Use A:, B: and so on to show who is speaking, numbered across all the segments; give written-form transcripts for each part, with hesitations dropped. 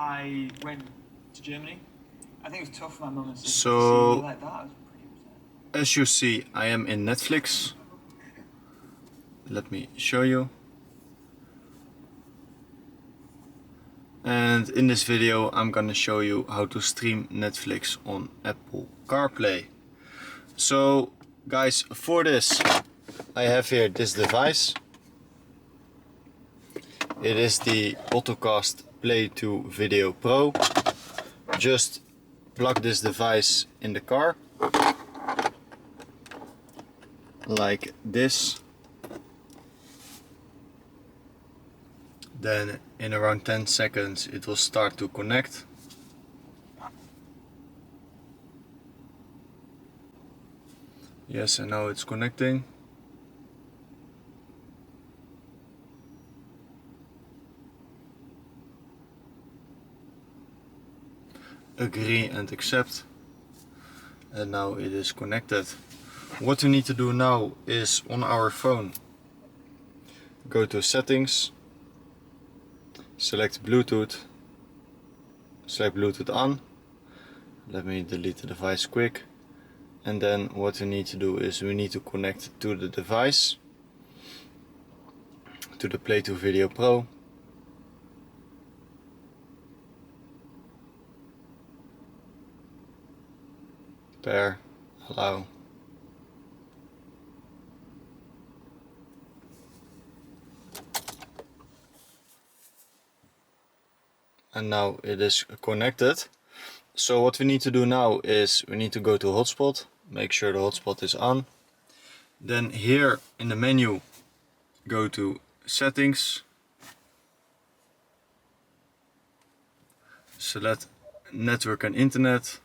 A: I went to Germany. I think it was tough for my mum and sister
B: So,
A: to see me like that. I was pretty upset.
B: as you see, I am in Netflix. Let me show you. And in this video I'm gonna show you how to stream Netflix on Apple Carplay. So guys, for this I have here this device. It is the Autocast Play 2 Video Pro. Just plug this device in the car like this. Then in around 10 seconds it will start to connect. Yes, and now it's connecting. Agree and accept. And now it is connected. What we need to do now is on our phone go to settings, select Bluetooth, select Bluetooth on. Let me delete the device quick. And then what we need to do is we need to connect to the device, to the Play 2 Video Pro. Pair, allow. And now it is connected. So what we need to do now is we need to go to hotspot, make sure the hotspot is on. Then here in the menu go to settings, select network and internet,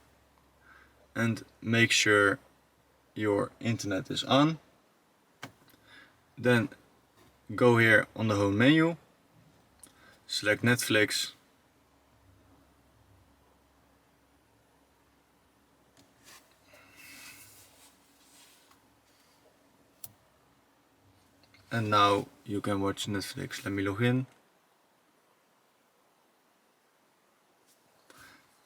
B: and make sure your internet is on. Then go here on the home menu, select Netflix, and now you can watch Netflix. Let me log in.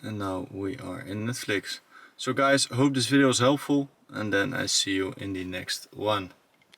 B: And now we are in Netflix. So guys, hope this video was helpful, and then I see you in the next one.